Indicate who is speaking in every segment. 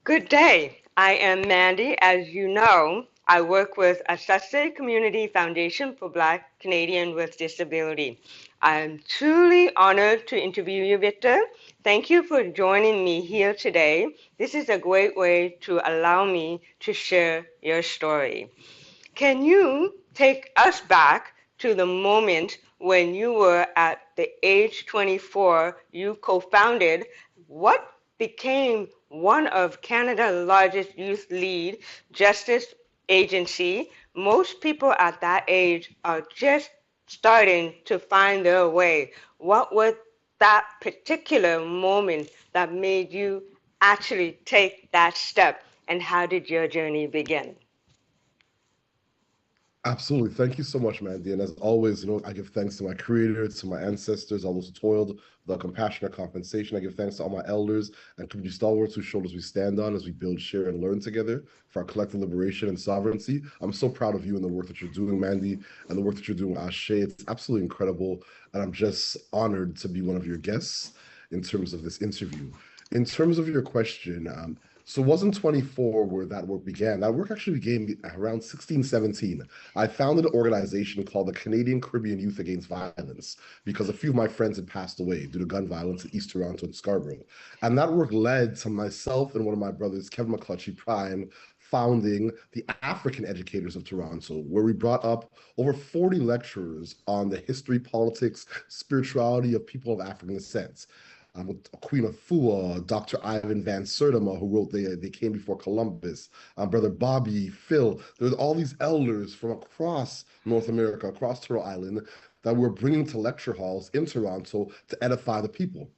Speaker 1: Good day. I am Mandy. As you know, I work with a SETSI Community Foundation for Black Canadians with Disability. I'm truly honored to interview you, Victor. Thank you for joining me here today. This is a great way to allow me to share your story. Can you take us back to the moment when you were at the age 24, you co-founded what became one of Canada's largest youth lead justice agency? Most people at that age are just starting to find their way. What was that particular moment that made you actually take that step, and how did your journey begin?
Speaker 2: Absolutely. Thank you so much, Mandy. And as always, I give thanks to my creator, to my ancestors, all those who toiled without compassion or compensation. I give thanks to all my elders and community stalwarts whose shoulders we stand on as we build, share, and learn together for our collective liberation and sovereignty. I'm so proud of you and the work that you're doing, Mandy, and the work that you're doing, Ashe. It's absolutely incredible. And I'm just honored to be one of your guests in terms of this interview. In terms of your question, so it wasn't 24 where that work began. That work actually began around 16, 17. I founded an organization called the Canadian Caribbean Youth Against Violence because a few of my friends had passed away due to gun violence in East Toronto and Scarborough. And that work led to myself and one of my brothers, Kevin McClutchy Prime, founding the African Educators of Toronto, where we brought up over 40 lecturers on the history, politics, spirituality of people of African descent. With Queen Afua, Dr. Ivan Van Sertima, who wrote They Came Before Columbus, Brother Bobby, Phil. There's all these elders from across North America, across Turtle Island, that we're bringing to lecture halls in Toronto to edify the people.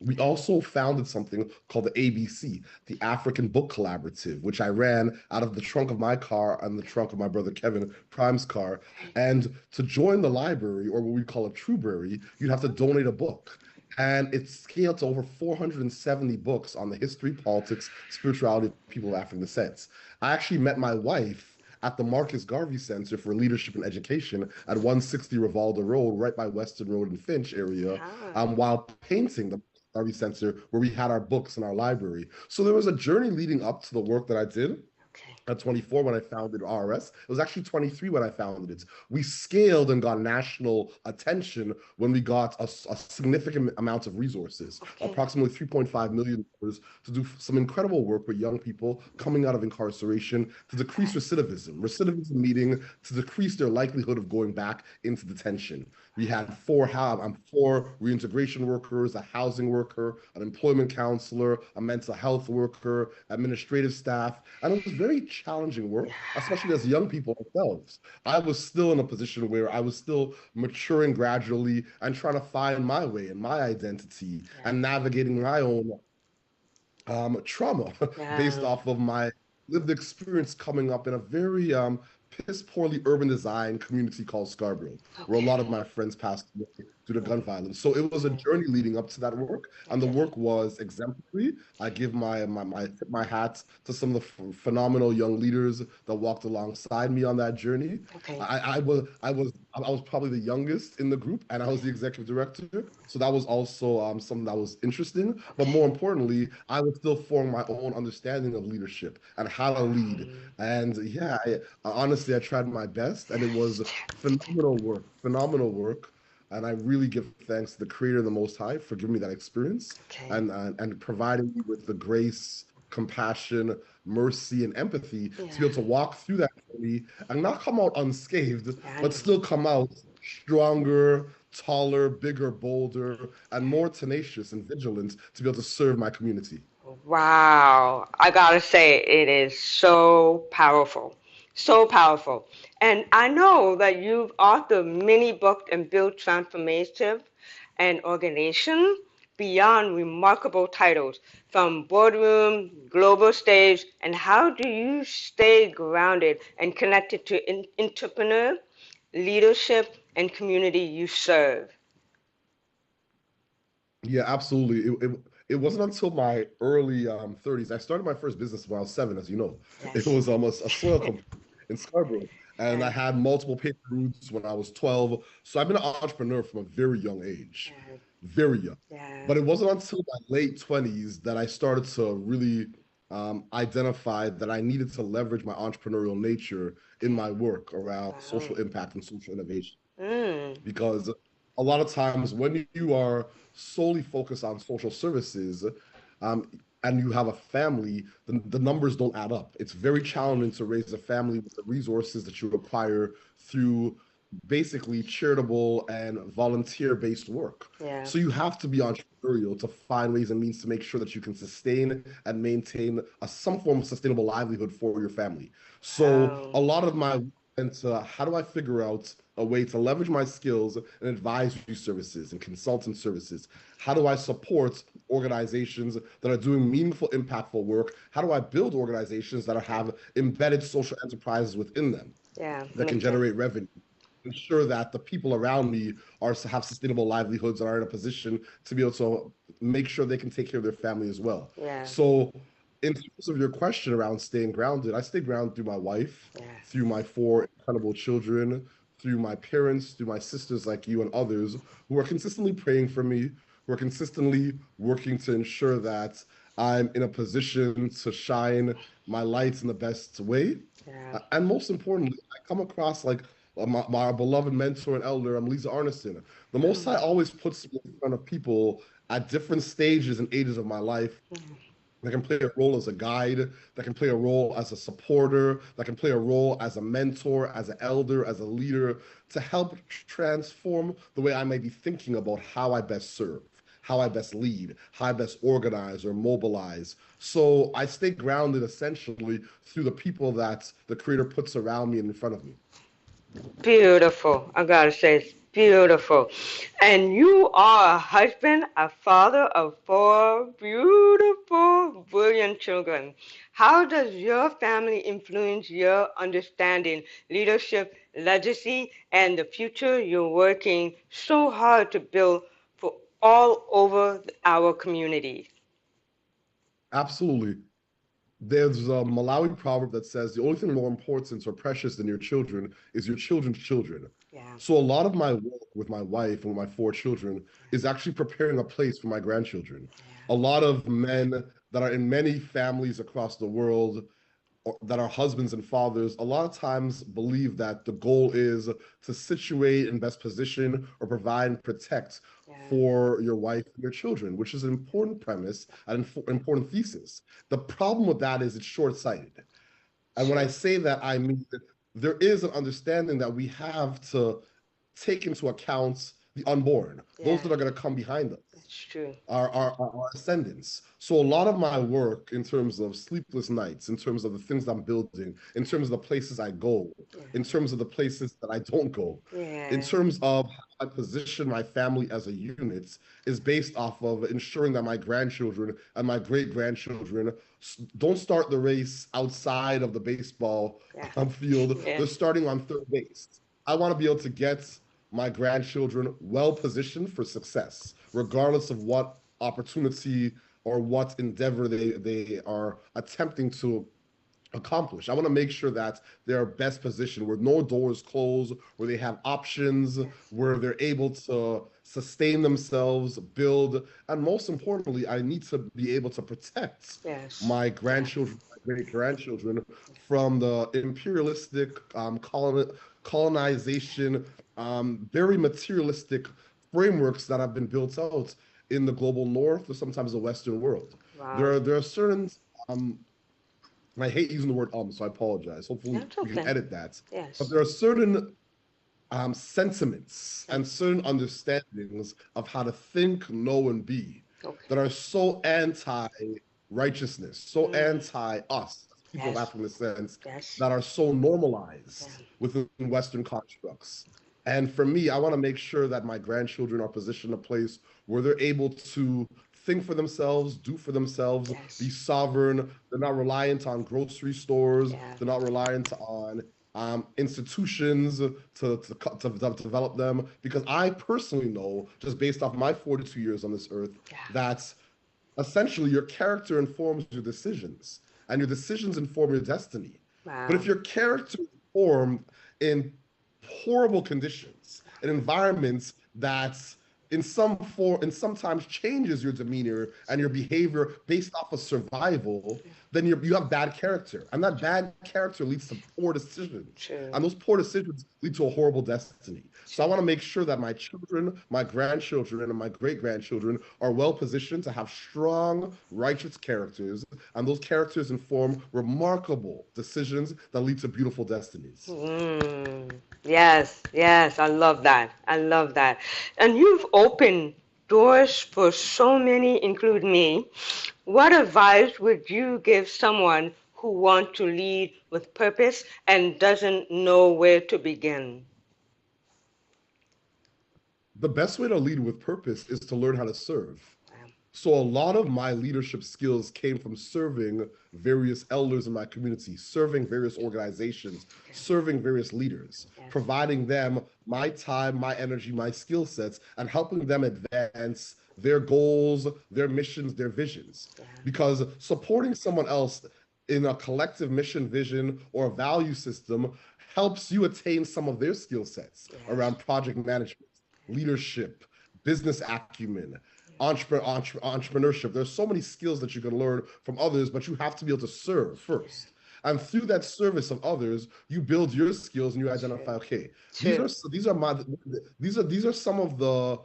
Speaker 2: We also founded something called the ABC, the African Book Collaborative, which I ran out of the trunk of my car and the trunk of my brother Kevin Prime's car. And to join the library, or what we call a trueberry, you'd have to donate a book. And it's scaled to over 470 books on the history, politics, spirituality of people of African descent. I actually met my wife at the Marcus Garvey Center for Leadership and Education at 160 Rivalda Road, right by Weston Road and Finch area,
Speaker 1: Ah,
Speaker 2: while painting the Garvey Center where we had our books in our library. So there was a journey leading up to the work that I did
Speaker 1: okay.
Speaker 2: at 24 when I founded RS. It was actually 23 when I founded it. We scaled and got national attention when we got a significant amount of resources,
Speaker 1: Okay.
Speaker 2: approximately $3.5 million to do some incredible work with young people coming out of incarceration to decrease recidivism meaning to decrease their likelihood of going back into detention. We had four reintegration workers, a housing worker, an employment counselor, a mental health worker, administrative staff, and it was very challenging work, especially as young people ourselves. I was still in a position where I was still maturing gradually and trying to find my way and my identity
Speaker 1: Yeah.
Speaker 2: and navigating my own trauma based
Speaker 1: Yeah.
Speaker 2: off of my lived experience coming up in a very piss poorly urban design community called Scarborough, where a lot of
Speaker 1: Okay.
Speaker 2: my friends passed away due to
Speaker 1: Mm,
Speaker 2: gun violence. So it was a
Speaker 1: mm,
Speaker 2: journey leading up to that work, and the
Speaker 1: okay.
Speaker 2: work was exemplary. I give my hats to some of the phenomenal young leaders that walked alongside me on that journey.
Speaker 1: Okay.
Speaker 2: I was probably the youngest in the group, and I was the executive director. So that was also something that was interesting. But more
Speaker 1: Okay.
Speaker 2: importantly, I was still forming my own understanding of leadership and how to lead. And yeah, honestly, I tried my best, and it was phenomenal work. And I really give thanks to the Creator, the Most High, for giving me that experience
Speaker 1: Okay.
Speaker 2: and providing me with the grace, compassion, mercy, and empathy to be
Speaker 1: Yeah.
Speaker 2: able to walk through that journey and not come out unscathed,
Speaker 1: Yeah, I
Speaker 2: but
Speaker 1: know.
Speaker 2: still come out stronger, taller, bigger, bolder, and more tenacious and vigilant to be able to serve my community.
Speaker 1: Wow. I gotta say, it is so powerful. So powerful. And I know that you've authored many books and built transformative and organization beyond remarkable titles from boardroom, global stage, and how do you stay grounded and connected to entrepreneur, leadership, and community you serve?
Speaker 2: Yeah, absolutely. It wasn't until my early 30s. I started my first business when I was 7, as you know. It
Speaker 1: Yes.
Speaker 2: was almost a soil company in Scarborough. And I
Speaker 1: Yeah.
Speaker 2: had multiple paper routes when I was 12. So I've been an entrepreneur from a very young age, very young.
Speaker 1: Yeah.
Speaker 2: But it wasn't until my late 20s that I started to really identified that I needed to leverage my entrepreneurial nature in my work around
Speaker 1: Wow.
Speaker 2: social impact and social innovation.
Speaker 1: Mm.
Speaker 2: Because a lot of times when you are solely focused on social services, um, and you have a family, the numbers don't add up. It's very challenging to raise a family with the resources that you require through basically charitable and volunteer-based work.
Speaker 1: Yeah.
Speaker 2: So you have to be entrepreneurial to find ways and means to make sure that you can sustain and maintain some form of sustainable livelihood for your family. So
Speaker 1: Wow.
Speaker 2: a lot of my into how do I figure out a way to leverage my skills in advisory services and consultant services? How do I support organizations that are doing meaningful, impactful work? How do I build organizations that
Speaker 1: Yeah.
Speaker 2: have embedded social enterprises within them
Speaker 1: Yeah.
Speaker 2: that can
Speaker 1: Makes sense.
Speaker 2: generate revenue? Ensure that the people around me have sustainable livelihoods and are in a position to be able to make sure they can take care of their family as well.
Speaker 1: Yeah.
Speaker 2: So, in terms of your question around staying grounded, I stay grounded through my wife,
Speaker 1: Yeah.
Speaker 2: through my four incredible children, through my parents, through my sisters like you and others who are consistently praying for me, who are consistently working to ensure that I'm in a position to shine my lights in the best way.
Speaker 1: Yeah.
Speaker 2: And most importantly, I come across like my beloved mentor and elder, Lisa Arneson. The Most High
Speaker 1: Mm.
Speaker 2: always puts me in front of people at different stages and ages of my life that can play a role as a guide, that can play a role as a supporter, that can play a role as a mentor, as an elder, as a leader, to help transform the way I may be thinking about how I best serve, how I best lead, how I best organize or mobilize. So I stay grounded essentially through the people that the Creator puts around me and in front of me.
Speaker 1: Beautiful. I gotta say, it's beautiful. And you are a husband, a father of four beautiful, brilliant children. How does your family influence your understanding, leadership, legacy, and the future you're working so hard to build for all over our communities?
Speaker 2: Absolutely. There's a Malawi proverb that says the only thing more important or precious than your children is your children's children.
Speaker 1: Yeah,
Speaker 2: So a lot of my work with my wife and with my four children is actually preparing a place for my grandchildren. A
Speaker 1: yeah,
Speaker 2: lot of men that are in many families across the world that are husbands and fathers a lot of times believe that the goal is to situate in best position or provide and protect
Speaker 1: yeah,
Speaker 2: for your wife and your children, which is an important premise and important thesis. The problem with that is it's short-sighted. And when I
Speaker 1: true.
Speaker 2: say that, I mean that there is an understanding that we have to take into account the unborn, those
Speaker 1: Yeah,
Speaker 2: that are going to come behind us,
Speaker 1: that's true.
Speaker 2: our ascendants. So a lot of my work in terms of sleepless nights, in terms of the things I'm building, in terms of the places I go,
Speaker 1: Yeah,
Speaker 2: in terms of the places that I don't go, in
Speaker 1: yeah,
Speaker 2: terms of how I position my family as a unit, is based off of ensuring that my grandchildren and my great grandchildren don't start the race outside of the baseball
Speaker 1: yeah,
Speaker 2: field.
Speaker 1: yeah,
Speaker 2: They're starting on third base. I want to be able to get my grandchildren well positioned for success, regardless of what opportunity or what endeavor they are attempting to accomplish. I want to make sure that they're best positioned where no doors close, where they have options,
Speaker 1: yes,
Speaker 2: where they're able to sustain themselves, build, and most importantly, I need to be able to protect
Speaker 1: yes,
Speaker 2: my
Speaker 1: yeah,
Speaker 2: grandchildren, my great grandchildren from the imperialistic colonization, very materialistic frameworks that have been built out in the global north or sometimes the Western world.
Speaker 1: wow,
Speaker 2: There are certain um, and I hate using the word so I apologize. Hopefully,
Speaker 1: that's
Speaker 2: you can
Speaker 1: okay,
Speaker 2: edit that. But
Speaker 1: yes,
Speaker 2: there are certain sentiments and
Speaker 1: yes,
Speaker 2: certain understandings of how to think, know, and be
Speaker 1: okay,
Speaker 2: that are so anti righteousness, so
Speaker 1: mm,
Speaker 2: anti us, as people of
Speaker 1: yes,
Speaker 2: African descent,
Speaker 1: yes,
Speaker 2: that are so
Speaker 1: yeah,
Speaker 2: normalized within Western constructs. And for me, I want to make sure that my grandchildren are positioned in a place where they're able to think for themselves, do for themselves, be
Speaker 1: yes,
Speaker 2: sovereign. They're not reliant on grocery stores.
Speaker 1: yeah,
Speaker 2: They're not reliant on institutions to develop them. Because I personally know, just based off my 42 years on this earth,
Speaker 1: yeah,
Speaker 2: that essentially your character informs your decisions, and your decisions inform your destiny. But
Speaker 1: wow,
Speaker 2: if your character is formed in horrible conditions, in environments that sometimes changes your demeanor and your behavior based off of survival, then you have bad character, and that bad character leads to poor decisions,
Speaker 1: True.
Speaker 2: and those poor decisions lead to a horrible destiny. So I
Speaker 1: True.
Speaker 2: want to make sure that my children, my grandchildren, and my great grandchildren are well positioned to have strong, righteous characters, and those characters inform remarkable decisions that lead to beautiful destinies.
Speaker 1: Mm, yes, yes, I love that. I love that. And you've opened doors for so many, include me. What advice would you give someone who wants to lead with purpose and doesn't know where to begin?
Speaker 2: The best way to lead with purpose is to learn how to serve.
Speaker 1: Um,
Speaker 2: So a lot of my leadership skills came from serving various elders in my community, serving various organizations, serving various leaders,
Speaker 1: yes,
Speaker 2: providing them my time, my energy, my skill sets, and helping them advance their goals, their missions, their visions.
Speaker 1: yeah,
Speaker 2: Because supporting someone else in a collective mission, vision, or value system helps you attain some of their skill sets
Speaker 1: yes,
Speaker 2: around project management, leadership, business acumen, entrepreneurship. There's so many skills that you can learn from others, but you have to be able to serve first. And through that service of others, you build your skills and you identify,
Speaker 1: true,
Speaker 2: okay,
Speaker 1: true,
Speaker 2: these are some of the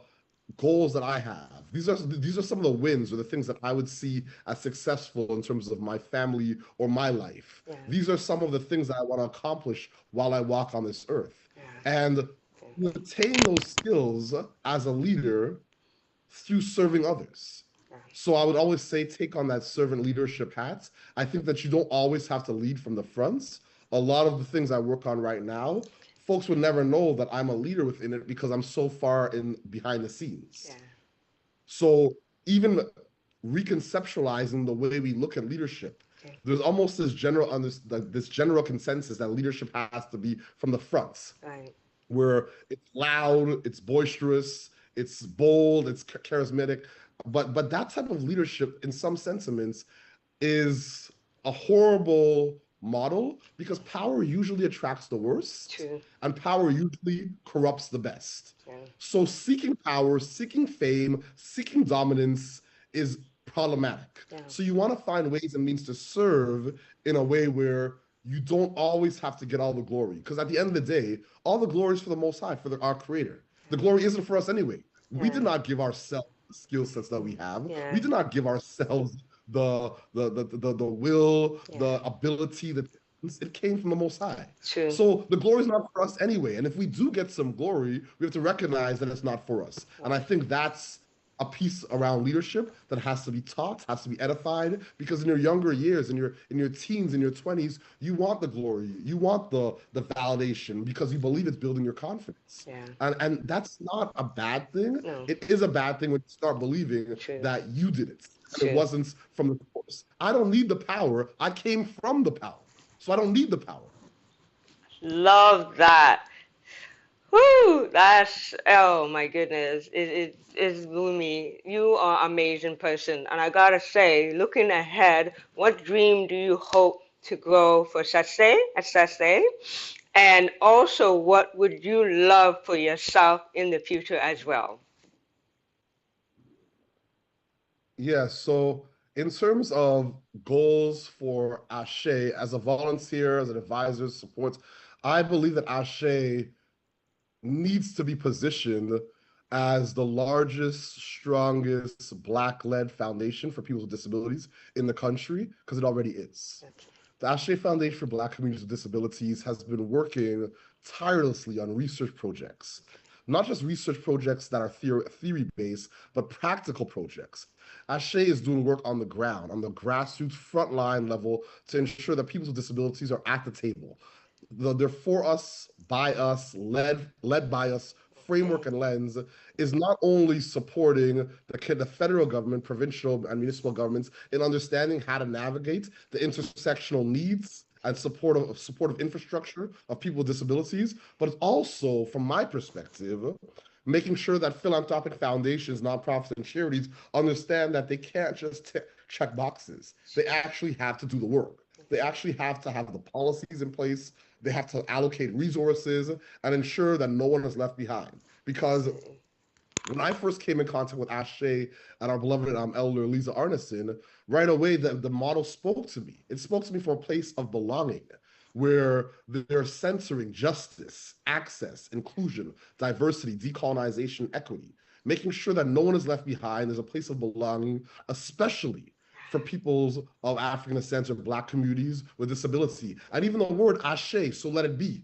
Speaker 2: goals that I have. These are some of the wins or the things that I would see as successful in terms of my family or my life.
Speaker 1: yeah,
Speaker 2: These are some of the things that I want to accomplish while I walk on this earth.
Speaker 1: yeah,
Speaker 2: And you attain those skills as a leader through serving others.
Speaker 1: yeah,
Speaker 2: So I would always say take on that servant leadership hat. I think that you don't always have to lead from the fronts. A lot of the things I work on right now, folks would never know that I'm a leader within it because I'm so far in behind the scenes.
Speaker 1: yeah,
Speaker 2: So even reconceptualizing the way we look at leadership,
Speaker 1: okay,
Speaker 2: there's almost this general consensus that leadership has to be from the front,
Speaker 1: right,
Speaker 2: where it's loud, it's boisterous, it's bold, it's charismatic. But that type of leadership, in some sentiments, is a horrible model because power usually attracts the worst
Speaker 1: true,
Speaker 2: and power usually corrupts the best.
Speaker 1: yeah,
Speaker 2: So seeking power, seeking fame, seeking dominance is problematic.
Speaker 1: yeah,
Speaker 2: So you want to find ways and means to serve in a way where you don't always have to get all the glory. Because at the end of the day, all the glory is for the Most High, for our Creator. The glory isn't for us anyway. We
Speaker 1: yeah,
Speaker 2: did not give ourselves the skill sets that we have.
Speaker 1: yeah,
Speaker 2: We did not give ourselves the will,
Speaker 1: yeah,
Speaker 2: the ability that it came from the Most High.
Speaker 1: true,
Speaker 2: So the glory is not for us anyway. And if we do get some glory, we have to recognize that it's not for us. And I think that's a piece around leadership that has to be taught, has to be edified, because in your younger years, in your teens, in your 20s, you want the glory, you want the validation because you believe it's building your confidence.
Speaker 1: yeah,
Speaker 2: And that's not a bad thing.
Speaker 1: no,
Speaker 2: It is a bad thing when you start believing
Speaker 1: true,
Speaker 2: that you did it and it
Speaker 1: true.
Speaker 2: wasn't from the source. I don't need the power. I came from the power. So I don't need the power.
Speaker 1: Love that. Whoo, that's, oh my goodness. It's Lumi. You are an amazing person. And I gotta say, looking ahead, what dream do you hope to grow for Sase at Sase? And also, what would you love for yourself in the future as well?
Speaker 2: Yeah, so in terms of goals for Ashe as a volunteer, as an advisor, supports, I believe that Ashe needs to be positioned as the largest, strongest Black-led foundation for people with disabilities in the country, because it already is.
Speaker 1: Okay.
Speaker 2: The Ashe Foundation for Black Communities with Disabilities has been working tirelessly on research projects, not just research projects that are theory-based, but practical projects. Ashe is doing work on the ground, on the grassroots frontline level to ensure that people with disabilities are at the table. They're for us, by us, led by us framework
Speaker 1: Okay.
Speaker 2: and lens is not only supporting the federal government, provincial and municipal governments in understanding how to navigate the intersectional needs and supportive infrastructure of people with disabilities, but it's also, from my perspective, making sure that philanthropic foundations, nonprofits, and charities understand that they can't just check boxes. They actually have to do the work. They actually have to have the policies in place. They have to allocate resources and ensure that no one is left behind. Because
Speaker 1: Okay.
Speaker 2: When I first came in contact with Ashe and our beloved elder Lisa Arneson, right away the model spoke to me. It spoke to me from a place of belonging, where they're centering justice, access, inclusion, diversity, decolonization, equity, making sure that no one is left behind. There's a place of belonging, especially for peoples of African descent or Black communities with disability. And even the word Ashe, so let it be,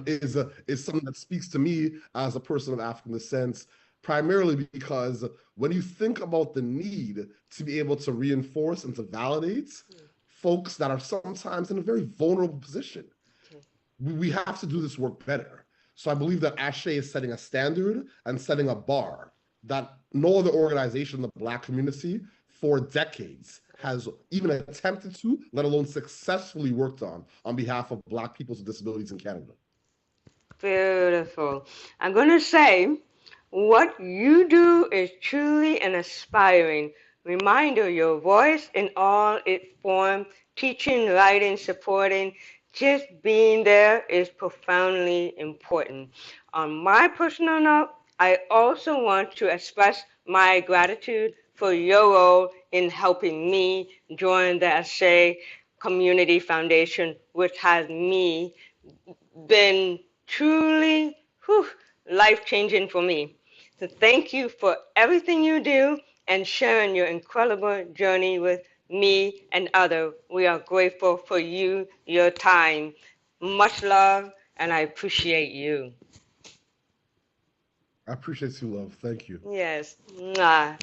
Speaker 2: is something that speaks to me as a person of African descent, primarily because when you think about the need to be able to reinforce and to validate folks that are sometimes in a very vulnerable position, we have to do this work better. So I believe that Ashe is setting a standard and setting a bar that no other organization in the Black community for decades has even attempted to, let alone successfully worked on behalf of Black peoples with disabilities in Canada.
Speaker 1: Beautiful. I'm going to say what you do is truly an inspiring reminder. Your voice in all its form, teaching, writing, supporting, just being there is profoundly important. On my personal note, I also want to express my gratitude for your role in helping me join the Ashe Community Foundation, which has me been truly life-changing for me. So thank you for everything you do and sharing your incredible journey with me and others. We are grateful for you, your time. Much love, and I appreciate you.
Speaker 2: I appreciate you, love. Thank you.
Speaker 1: Yes. Mwah.